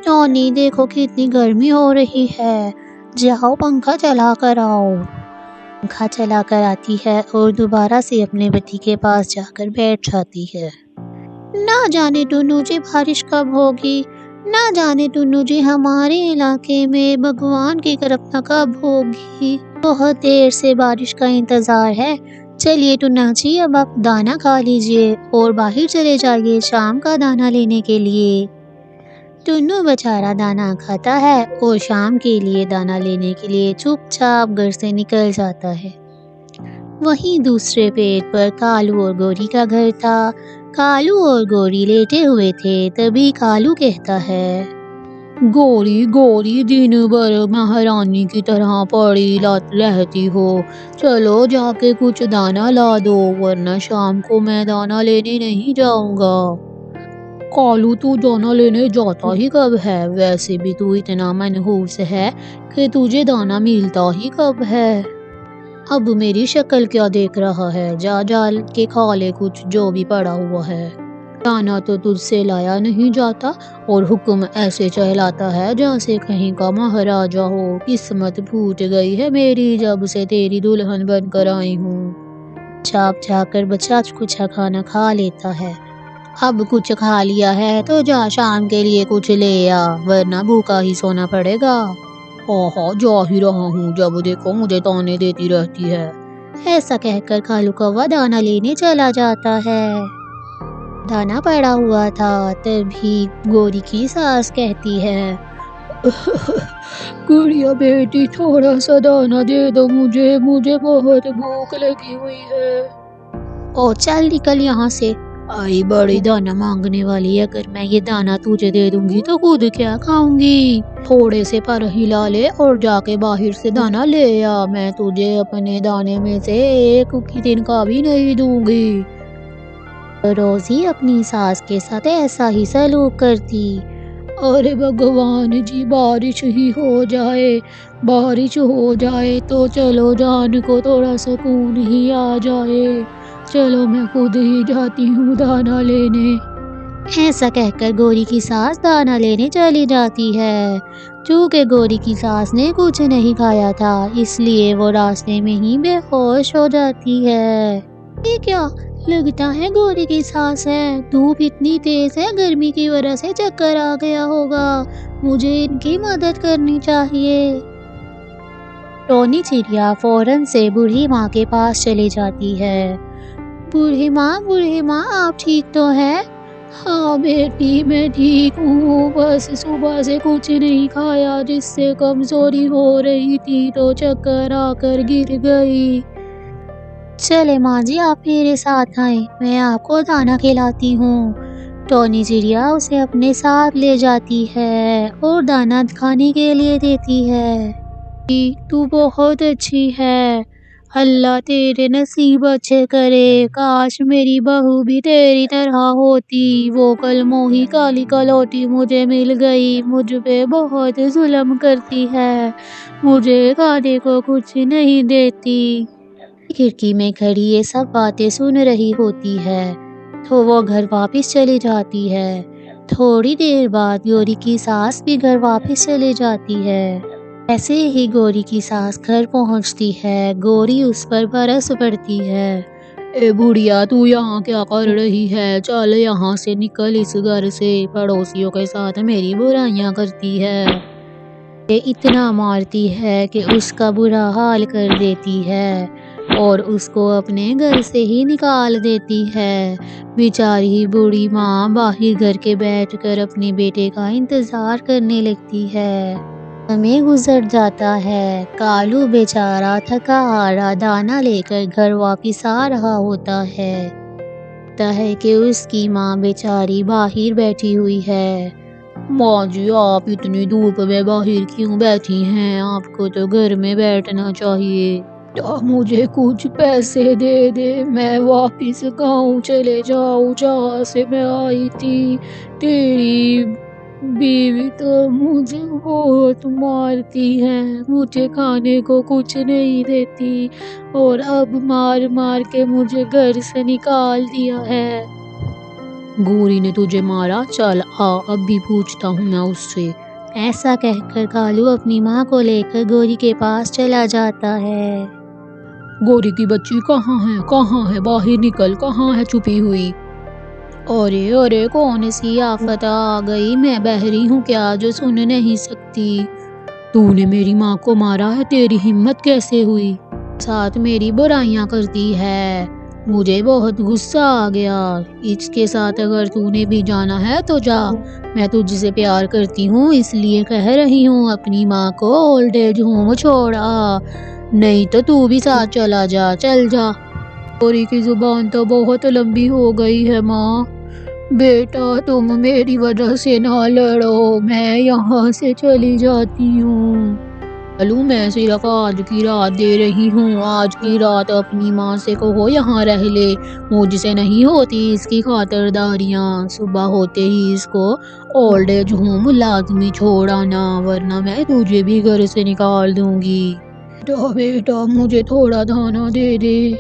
Tony देखो कितनी गर्मी हो रही है, जाओ पंखा चला कर आओ। पंखा चला कर आती है और दोबारा से अपने पति के पास जाकर बैठ जाती है। ना जाने टुन्नू जी बारिश कब होगी, ना जाने टुन्नू जी हमारे इलाके में भगवान की कृपा कब होगी। बहुत देर से बारिश का इंतजार है। चलिए टुन्ना जी अब आप दाना खा लीजिए और बाहर चले जाइए शाम का दाना लेने के लिए। टुन्नू बेचारा दाना खाता है और शाम के लिए दाना लेने के लिए चुपचाप घर से निकल जाता है। वहीं दूसरे पेड़ पर कालू और गौरी का घर था। कालू और गौरी लेटे हुए थे, तभी कालू कहता है, गौरी गौरी दिन भर महारानी की तरह पड़ी रहती हो, चलो जाके कुछ दाना ला दो वरना शाम को मैं दाना लेने नहीं जाऊंगा। कालू तू दाना लेने जाता ही कब है, वैसे भी तू इतना मनहूस है कि तुझे दाना मिलता ही कब है। अब मेरी शक्ल क्या देख रहा है, जा जा के खा ले कुछ जो भी पड़ा हुआ है। दाना तो तुझसे लाया नहीं जाता और हुक्म ऐसे चलाता है जैसे कहीं का महाराजा हो। किस्मत फूट गई है मेरी जब से तेरी दुल्हन बनकर आई हूँ। चाप जाकर बच्चा कुछ खाना खा लेता है। अब कुछ खा लिया है तो जा शाम के लिए कुछ ले आ, वरना भूखा ही सोना पड़ेगा। ओहो जा ही रहा हूँ, जब देखो मुझे ताने देती रहती है। ऐसा कहकर कालू कौवा दाना लेने चला जाता है। दाना पड़ा हुआ था, तभी गौरी की सास कहती है, गुड़िया बेटी थोड़ा सा दाना दे दो मुझे बहुत भूख लगी हुई है। ओ चल निकल यहाँ से, आई बड़ी दाना मांगने वाली, अगर मैं ये दाना तुझे दे दूंगी तो खुद क्या खाऊंगी। थोड़े से पर हिला ले और जाके बाहर से दाना ले आ, मैं तुझे अपने दाने में से एक दिन का भी नहीं दूंगी। रोजी अपनी सास के साथ ऐसा ही सलूक करती। अरे भगवान जी बारिश ही हो जाए, बारिश हो जाए तो चलो जान को थोड़ा सुकून ही आ जाए, चलो मैं खुद ही जाती हूँ दाना लेने। ऐसा कहकर गौरी की सास दाना लेने चली जाती है। चूंकि गौरी की सास ने कुछ नहीं खाया था इसलिए वो रास्ते में ही बेहोश हो जाती है। ये क्या लगता है गौरी की सास है, धूप इतनी तेज है गर्मी की वजह से चक्कर आ गया होगा, मुझे इनकी मदद करनी चाहिए। टोनी चिड़िया फौरन से बूढ़ी माँ के पास चली जाती है। बूढ़ी माँ आप ठीक तो हैं? हाँ बेटी मैं ठीक हूँ, बस सुबह से कुछ नहीं खाया जिससे कमजोरी हो रही थी तो चक्कर आकर गिर गई। चले माँ जी आप मेरे साथ आए, मैं आपको दाना खिलाती हूँ। टोनी चिड़िया उसे अपने साथ ले जाती है और दाना खाने के लिए देती है। तू बहुत अच्छी है, अल्लाह तेरे नसीब अच्छे करे, काश मेरी बहू भी तेरी तरह होती, वो कल मोही काली कलौटी मुझे मिल गई, मुझ पे बहुत जुल्म करती है, मुझे खाने को कुछ नहीं देती। खिड़की में खड़ी ये सब बातें सुन रही होती है तो वो घर वापस चली जाती है। थोड़ी देर बाद गौरी की सास भी घर वापस चली जाती है। ऐसे ही गौरी की सास घर पहुंचती है, गौरी उस पर बरस पड़ती है। ए बुढ़िया तू यहाँ क्या कर रही है, चल यहाँ से निकल इस घर से, पड़ोसियों के साथ मेरी बुराइयां करती है। ये इतना मारती है कि उसका बुरा हाल कर देती है और उसको अपने घर से ही निकाल देती है। बेचारी बूढ़ी माँ बाहर घर के बैठकर अपने बेटे का इंतजार करने लगती है। समय गुजर जाता है। कालू बेचारा थका हारा दाना लेकर घर वापस आ रहा होता है कि उसकी माँ बेचारी बाहर बैठी हुई है। माँ जी आप इतनी धूप में बाहर क्यों बैठी हैं, आपको तो घर में बैठना चाहिए। मुझे कुछ पैसे दे दे, मैं वापस गाँव चले जाऊँ जहाँ से मैं आई थी। तेरी बीवी तो मुझे बहुत मारती है, मुझे खाने को कुछ नहीं देती और अब मार मार के मुझे घर से निकाल दिया है। گوری نے تجھے مارا؟ چل آ اب بھی پوچھتا ہوں میں اس سے۔ ایسا کہہ کر کالو اپنی ماں کو لے کر گوری کے پاس چلا جاتا ہے۔ گوری کی بچی کہاں ہے باہر نکل، کہاں ہے چھپی ہوئی؟ ارے کون سی آفت آ گئی، میں بہری ہوں کیا جو سن نہیں سکتی؟ تو نے میری ماں کو مارا ہے، تیری ہمت کیسے ہوئی؟ ساتھ میری برائیاں کرتی ہے، مجھے بہت غصہ آ گیا۔ اس کے ساتھ اگر تو نے بھی جانا ہے تو جا، میں تجھ سے پیار کرتی ہوں اس لیے کہہ رہی ہوں اپنی ماں کو اولڈ ایج ہوم چھوڑا، نہیں تو بھی ساتھ چلا جا، چل جا۔ گوری کی زبان تو بہت لمبی ہو گئی ہے ماں، بیٹا تم میری وجہ سے نہ لڑو، میں یہاں سے چلی جاتی ہوں۔ چلو میں صرف آج کی رات دے رہی ہوں، آج کی رات اپنی ماں سے کہو یہاں رہ لے، مجھ سے نہیں ہوتی اس کی خاطرداریاں، صبح ہوتے ہی اس کو اولڈ ایج ہوم لازمی چھوڑانا ورنہ میں تجھے بھی گھر سے نکال دوں گی۔ بیٹا مجھے تھوڑا دانا دے دے۔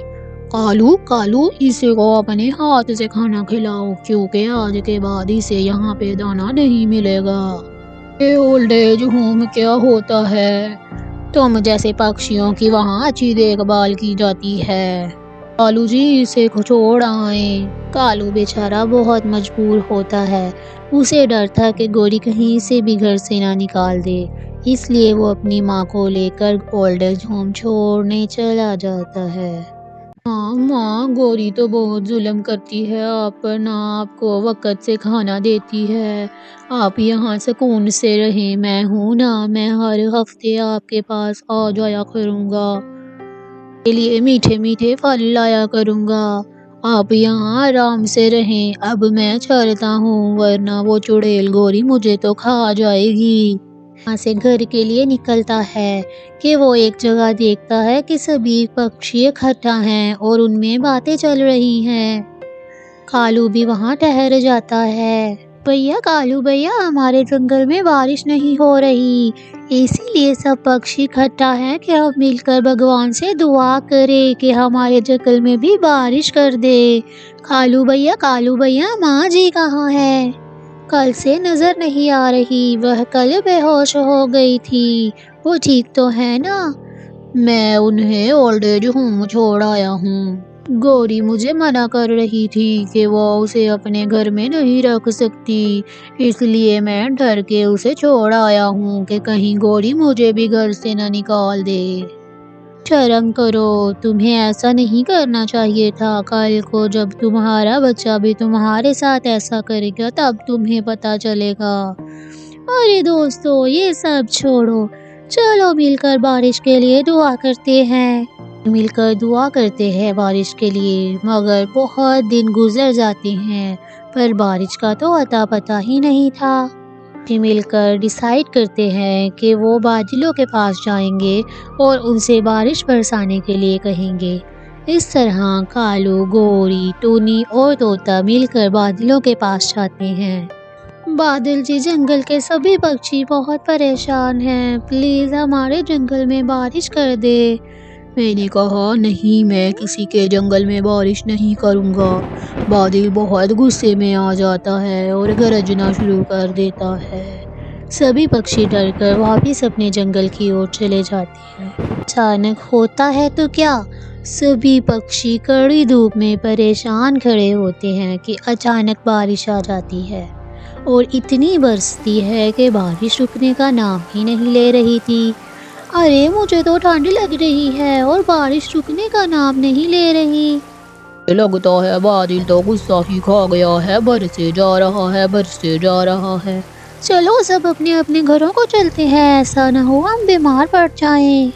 کالو اسے کو اپنے ہاتھ سے کھانا کھلاؤ کیونکہ آج کے بعد اسے یہاں پہ دانا نہیں ملے گا۔ یہ اولڈ ایج ہوم کیا ہوتا ہے؟ تم جیسے پکشیوں کی وہاں اچھی دیکھ بھال کی جاتی ہے۔ کالو جی اسے چھوڑ آئیں۔ کالو بیچارہ بہت مجبور ہوتا ہے، اسے ڈر تھا کہ گوری کہیں اسے بھی گھر سے نہ نکال دے، اس لیے وہ اپنی ماں کو لے کر اولڈ ایج ہوم چھوڑنے چلا جاتا ہے۔ ماں گوری تو بہت ظلم کرتی ہے آپ پر، نہ آپ کو وقت سے کھانا دیتی ہے، آپ یہاں سکون سے رہیں، میں ہوں نا، میں ہر ہفتے آپ کے پاس آ جایا کروں گا، کے لیے میٹھے میٹھے پھل لایا کروں گا، آپ یہاں آرام سے رہیں، اب میں چلتا ہوں ورنہ وہ چڑیل گوری مجھے تو کھا جائے گی۔ وہاں سے گھر کے لیے نکلتا ہے کہ وہ ایک جگہ دیکھتا ہے کہ سبھی پکشی اکٹھا ہیں اور ان میں باتیں چل رہی ہیں۔ کالو بھی وہاں ٹھہر جاتا ہے۔ کالو بھیا ہمارے جنگل میں بارش نہیں ہو رہی، اسی لیے سب پکشی اکٹھا ہیں کہ ہم مل کر بھگوان سے دعا کریں کہ ہمارے جنگل میں بھی بارش کر دے۔ کالو بھیا ماں جی کہاں ہے؟ کل سے نظر نہیں آ رہی، وہ کل بے ہوش ہو گئی تھی، وہ ٹھیک تو ہے نا؟ میں انہیں اولڈ ایج ہوم چھوڑ آیا ہوں، گوری مجھے منع کر رہی تھی کہ وہ اسے اپنے گھر میں نہیں رکھ سکتی، اس لیے میں ڈر کے اسے چھوڑ آیا ہوں کہ کہیں گوری مجھے بھی گھر سے نہ نکال دے۔ شرم کرو، تمہیں ایسا نہیں کرنا چاہیے تھا، کل کو جب تمہارا بچہ بھی تمہارے ساتھ ایسا کرے گا تب تمہیں پتا چلے گا۔ ارے دوستو یہ سب چھوڑو، چلو مل کر بارش کے لیے دعا کرتے ہیں۔ مل کر دعا کرتے ہیں بارش کے لیے، مگر بہت دن گزر جاتے ہیں پر بارش کا تو اتا پتہ ہی نہیں تھا۔ مل کر ڈیسائیڈ کرتے ہیں کہ وہ بادلوں کے پاس جائیں گے اور ان سے بارش برسانے کے لیے کہیں گے۔ اس طرح کالو، گوری، ٹونی اور طوطا مل کر بادلوں کے پاس جاتے ہیں۔ بادل جی جنگل کے سبھی پکشی بہت پریشان ہیں، پلیز ہمارے جنگل میں بارش کر دے۔ میں نے کہا نہیں، میں کسی کے جنگل میں بارش نہیں کروں گا۔ بادل بہت غصے میں آ جاتا ہے اور گرجنا شروع کر دیتا ہے۔ سبھی پکشی ڈر کر واپس اپنے جنگل کی اور چلے جاتے ہیں۔ اچانک ہوتا ہے تو کیا، سبھی پکشی کڑی دھوپ میں پریشان کھڑے ہوتے ہیں کہ اچانک بارش آ جاتی ہے اور اتنی برستی ہے کہ بارش رکنے کا نام ہی نہیں لے رہی تھی۔ ارے مجھے تو ٹھنڈ لگ رہی ہے اور بارش رکنے کا نام نہیں لے رہی۔ لگتا ہے بادل تو غصہ ہی کھا گیا ہے، برسے جا رہا ہے۔ چلو سب اپنے اپنے گھروں کو چلتے ہیں، ایسا نہ ہو ہم بیمار پڑ جائیں۔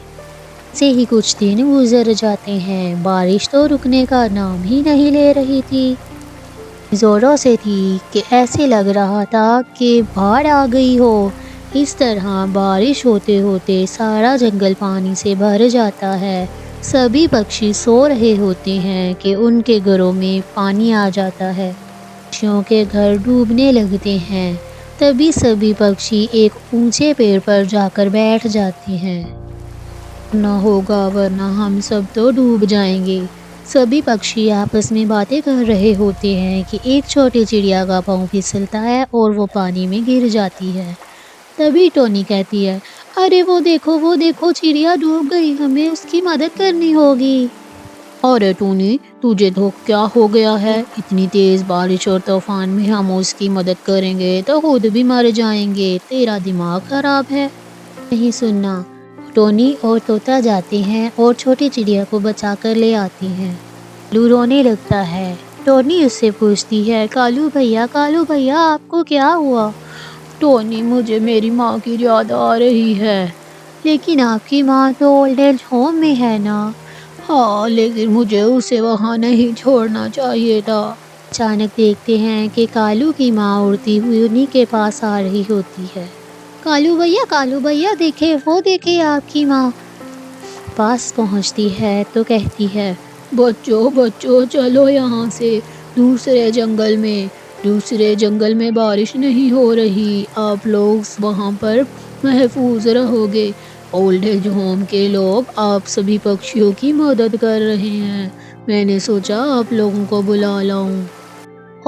سے ہی کچھ دن گزر جاتے ہیں، بارش تو رکنے کا نام ہی نہیں لے رہی تھی، زوروں سے تھی کہ ایسے لگ رہا تھا کہ باڑھ آ گئی ہو۔ اس طرح بارش ہوتے ہوتے سارا جنگل پانی سے بھر جاتا ہے، سبھی پکشی سو رہے ہوتے ہیں کہ ان کے گھروں میں پانی آ جاتا ہے، پکشیوں کے گھر ڈوبنے لگتے ہیں۔ تبھی سبھی پکشی ایک اونچے پیڑ پر جا کر بیٹھ جاتے ہیں۔ نہ ہوگا ورنہ ہم سب تو ڈوب جائیں گے۔ सभी पक्षी आपस में बातें कर रहे होते हैं कि एक छोटी चिड़िया का पाँव फिसलता है और वो पानी में गिर जाती है। तभी टोनी कहती है, अरे वो देखो चिड़िया डूब गई, हमें उसकी मदद करनी होगी। अरे टोनी, तुझे तो क्या हो गया है? इतनी तेज बारिश और तूफान में हम उसकी मदद करेंगे तो खुद भी मर जाएंगे। तेरा दिमाग खराब है। नहीं सुनना। टोनी और तोता जाते हैं और छोटी चिड़िया को बचाकर ले आती हैं। कालू रोने लगता है। टोनी उससे पूछती है, कालू भैया आपको क्या हुआ? टोनी, मुझे मेरी माँ की याद आ रही है। लेकिन आपकी माँ तो ओल्ड एज होम में है ना? हाँ, लेकिन मुझे उसे वहाँ नहीं छोड़ना चाहिए था। अचानक देखते हैं कि कालू की माँ उड़ती हुई उन्हीं के पास आ रही होती है। कालू भैया देखे आपकी माँ। पास पहुँचती है तो कहती है, बच्चों चलो यहाँ से, दूसरे जंगल में बारिश नहीं हो रही। आप लोग वहाँ पर महफूज रहोगे। ओल्ड एज होम के लोग आप सभी पक्षियों की मदद कर रहे हैं। मैंने सोचा आप लोगों को बुला लाऊं।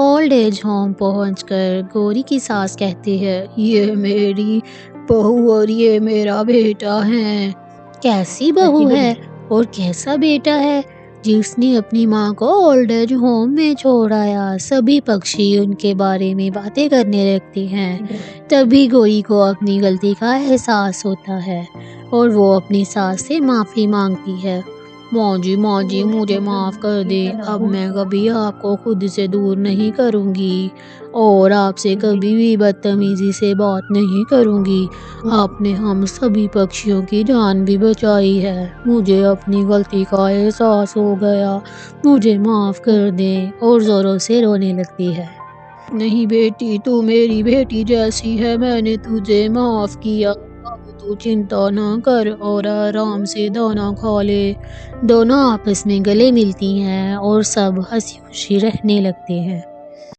ओल्ड एज होम पहुंचकर गौरी की सास कहती है, ये मेरी बहू और ये मेरा बेटा है। कैसी बहू है और कैसा बेटा है जिसने अपनी माँ को ओल्ड एज होम में छोड़ आया? सभी पक्षी उनके बारे में बातें करने लगते हैं। तभी गौरी को अपनी गलती का एहसास होता है और वो अपनी सास से माफ़ी मांगती है। माँ जी मुझे माफ़ कर दे। अब मैं कभी आपको खुद से दूर नहीं करूँगी और आपसे कभी भी बदतमीज़ी से बात नहीं करूँगी। आपने हम सभी पक्षियों की जान भी बचाई है। मुझे अपनी गलती का एहसास हो गया। मुझे माफ़ कर दें। और ज़ोरों से रोने लगती है। नहीं बेटी, तू मेरी बेटी जैसी है, मैंने तुझे माफ़ किया। अब तू चिंता ना कर और आराम से दाना खा ले। दोनों आपस में गले मिलती हैं और सब हंसी खुशी रहने लगते हैं।